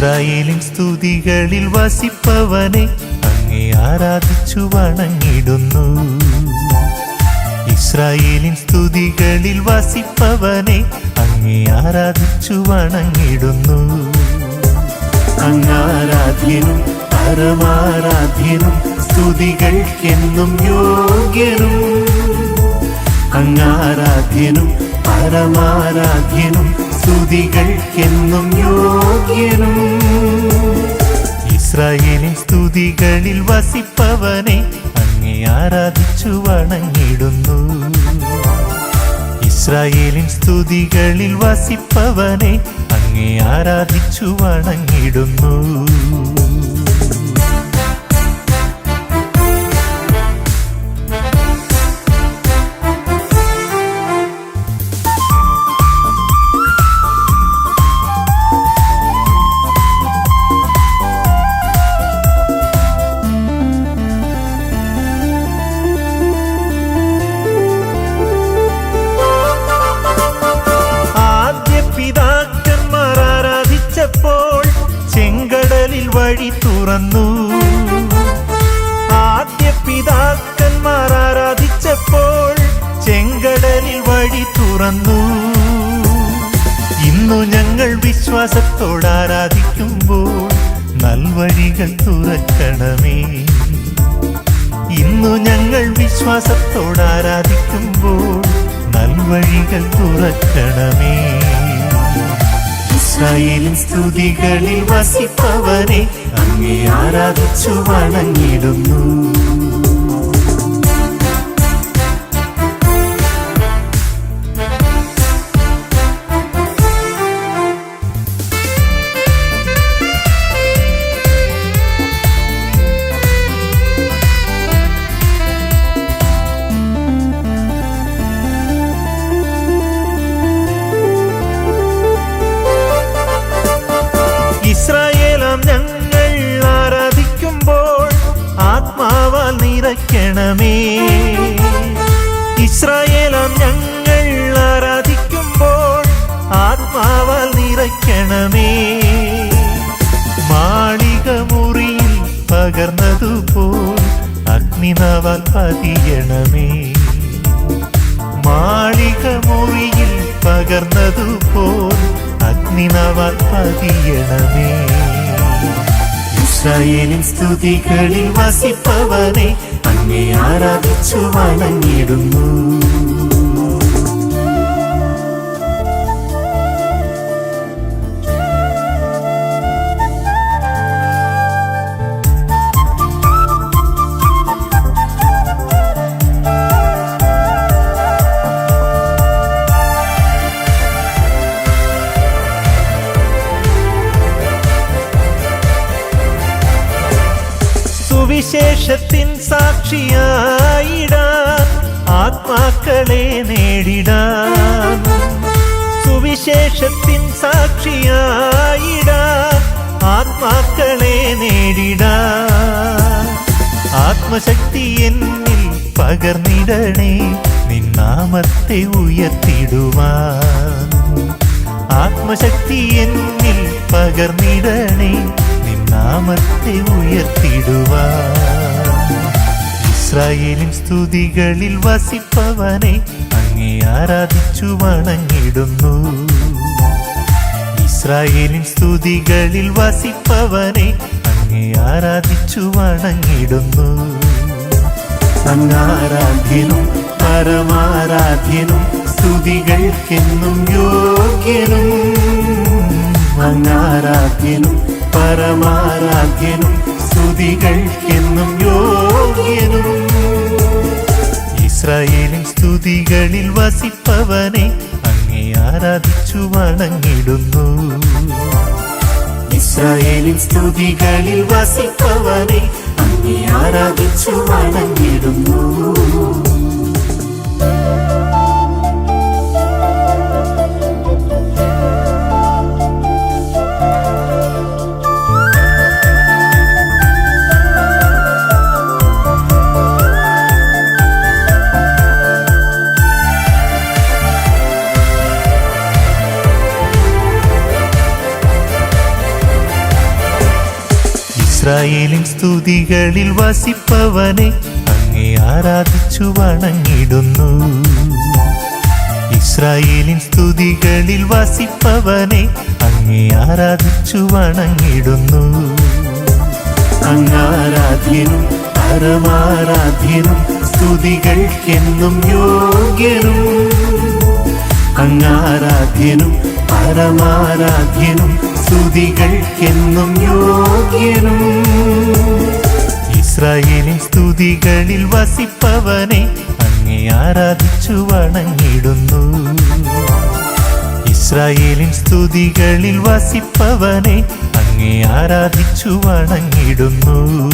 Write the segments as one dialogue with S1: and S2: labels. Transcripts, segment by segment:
S1: ഇസ്രായേലിൻ സ്തുതികളിൽ വസിപ്പവനെ അങ്ങേ ആരാധിച്ചു വണങ്ങിടുന്നു. ഇസ്രായേലിൻ സ്തുതികളിൽ വസിപ്പവനെ അങ്ങേ ആരാധിച്ചു വണങ്ങിടുന്നു. അങ്ങാരാധ്യനും പരമാരാധ്യനും സ്തുതികൾക്കെന്നും യോഗ്യനും. അങ്ങാരാധ്യനും പരമാരാധ്യനും സ്തുതികൾക്കെന്നും യോഗ്യനും. ഇസ്രായേലിൻ സ്തുതികളിൽ വസിപ്പവനെ അങ്ങേ ആരാധിച്ചു വണങ്ങിടുന്നു. ഇസ്രായേലിൻ സ്തുതികളിൽ വസിപ്പവനെ അങ്ങേ ആരാധിച്ചു വണങ്ങിടുന്നു. ചെങ്കടലിൽ വഴി തുറന്നു. ആദ്യ പിതാക്കന്മാർ ആരാധിച്ചപ്പോൾ ചെങ്കടലിൽ വഴി തുറന്നു. ഇന്നു ഞങ്ങൾ വിശ്വാസത്തോട് ആരാധിക്കുമ്പോൾ നൽവഴികൾ തുറക്കണമേ. ഇന്നു ഞങ്ങൾ വിശ്വാസത്തോട് ആരാധിക്കുമ്പോൾ നൽവഴികൾ തുറക്കണമേ. ഇസ്രായേലിൻ സ്തുതികളിൽ വസിപ്പവനെ അങ്ങേ ആരാധിച്ചു വണങ്ങിടുന്നു. ഇസ്രായേലാം ഞങ്ങൾ ആരാധിക്കുമ്പോൾ ആത്മാവാൽ നിറയ്ക്കണമേ. ഇസ്രായേലാം ഞങ്ങൾ ആരാധിക്കുമ്പോൾ ആത്മാവാൽ നിറയ്ക്കണമേ. മാളിക മുറിയിൽ പകർന്നതുപോൽ അഗ്നിനാവാൽ പതിയണമേ. മാളിക മുറിയിൽ പകർന്നതുപോൽ അഗ്നിനാവാൽ പതിയണമേ. ഇസ്രായേലിൻ സ്തുതികളിൽ വസിപ്പവനെ അങ്ങേ ആരാധിച്ചു വണങ്ങിടുന്നു. സുവിശേഷത്തിൻ സാക്ഷിയായിടാൻ ആത്മാക്കളെ നേടിടാൻ. സുവിശേഷത്തിൻ സാക്ഷിയായിടാൻ ആത്മാക്കളെ നേടിടാൻ. ആത്മശക്തി എന്നിൽ പകർന്നിടണേ നിന്നാമത്തെ ഉയർത്തിടുവാൻ. ആത്മശക്തി എന്നിൽ പകർന്നിടണേ നാമത്തെ ഉയർത്തിടുവാൻ. ഇസ്രായേലിൻ സ്തുതികളിൽ വസിപ്പവനെ അങ്ങേ ആരാധിച്ചു വണങ്ങിടുന്നു. ഇസ്രായേലിൻ സ്തുതികളിൽ വസിപ്പവനെ അങ്ങേ ആരാധിച്ചു വണങ്ങിടുന്നു. അങ്ങാരാധ്യനും പരമാരാധ്യനും സ്തുതികൾക്കെന്നും യോഗ്യനും. അങ്ങാരാധ്യനും പരമാരാധ്യനും സ്തുതികൾക്കെന്നും യോഗ്യനും. ഇസ്രായേലിൻ സ്തുതികളിൽ വസിപ്പവനെ അങ്ങേ ആരാധിച്ചു വണങ്ങിടുന്നു. ഇസ്രായേലിൻ സ്തുതികളിൽ വസിപ്പവനെ അങ്ങേ ആരാധിച്ചു വണങ്ങിടുന്നു. ഇസ്രായേലിൻ സ്തുതികളിൽ വസിപ്പവനെ അങ്ങേ ആരാധിച്ചു വണങ്ങിടുന്നു. ഇസ്രായേലിൻ സ്തുതികളിൽ വസിപ്പവനെ അങ്ങേ ആരാധിച്ചു വണങ്ങിടുന്നു. അങ്ങാരാധ്യനും പരമാരാധ്യനും സ്തുതികൾക്കെന്നും യോഗ്യനും. അങ്ങാരാധ്യനും പരമാരാധ്യനും സ്തുതികൾക്കെന്നും യോഗ്യനും. ഇസ്രായേലിൻ സ്തുതികളിൽ വസിപ്പവനെ അങ്ങേ ആരാധിച്ചു വണങ്ങിടുന്നു. ഇസ്രായേലിൻ സ്തുതികളിൽ വസിപ്പവനെ അങ്ങേ ആരാധിച്ചു വണങ്ങിടുന്നു.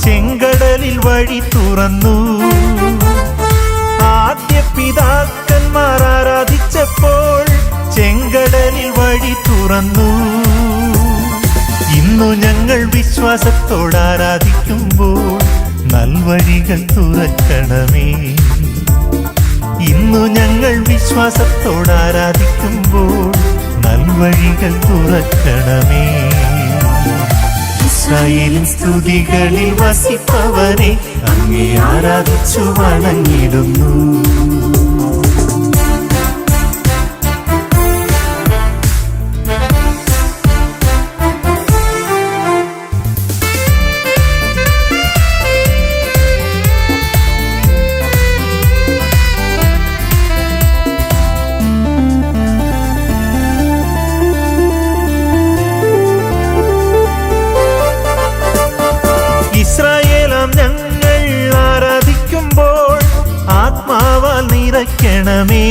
S1: ചെങ്കടലിൽ വഴി തുറന്നു. ആദ്യ പിതാക്കന്മാർ ആരാധിച്ചപ്പോൾ ചെങ്കടലിൽ വഴി തുറന്നു. ഇന്നു ഞങ്ങൾ വിശ്വാസത്തോട് ആരാധിക്കുമ്പോൾ നൽവഴികൾ തുറക്കണമേ. ഇന്നു ഞങ്ങൾ വിശ്വാസത്തോട് ആരാധിക്കുമ്പോൾ നൽവഴികൾ തുറക്കണമേ. ഇസ്രായേലിൻ സ്തുതികളിൽ വസിപ്പവനെ അങ്ങേ ആരാധിച്ചു വണങ്ങിടുന്നു. ഇസ്രായേലാം ഞങ്ങൾ ആരാധിക്കുമ്പോൾ ആത്മാവാൽ നിറയ്ക്കണമേ.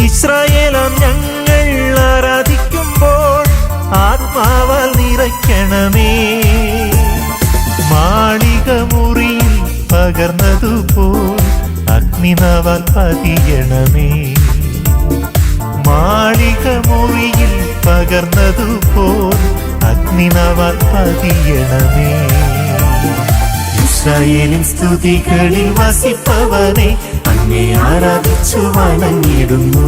S1: ഇസ്രായേലാം ഞങ്ങൾ ആരാധിക്കുമ്പോൾ ആത്മാവാൽ നിറയ്ക്കണമേ. മാളിക മുറിയിൽ പകർന്നതുപോൽ അഗ്നിനാവാൽ പതിയണമേ. മാളിക മുറിയിൽ പകർന്നതുപോൽ അഗ്നിനാവാൽ പതിയണമേ. ഇസ്രായേലിൻ സ്തുതികളിൽ വസിപ്പവനെ അങ്ങേ ആരാധിച്ചു വണങ്ങിടുന്നു.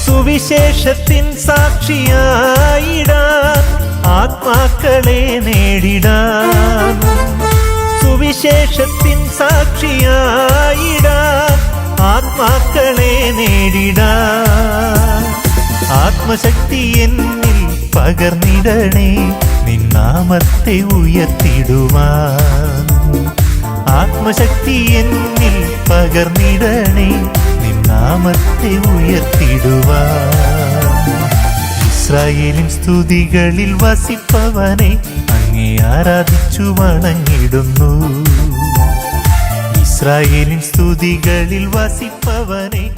S1: സുവിശേഷത്തിൻ സാക്ഷിയായിടാൻ ആത്മാക്കളെ നേടിടാൻ. സുവിശേഷത്തിൻ സാക്ഷിയായിടാൻ ആത്മാക്കളെ നേടിടാൻ. ആത്മശക്തി എന്നിൽ പകർന്നിടണേ നിന്നാമത്തെ ഉയർത്തിടുവാൻ. ആത്മശക്തി എന്നിൽ പകർന്നിടണേ നാമത്തെ ഉയർത്തിടുവാൻ. ഇസ്രായേലിൻ സ്തുതികളിൽ വസിപ്പവനെ അങ്ങേ ആരാധിച്ചു വണങ്ങിടുന്നു. ഇസ്രായേലിൻ സ്തുതികളിൽ വസിപ്പവനെ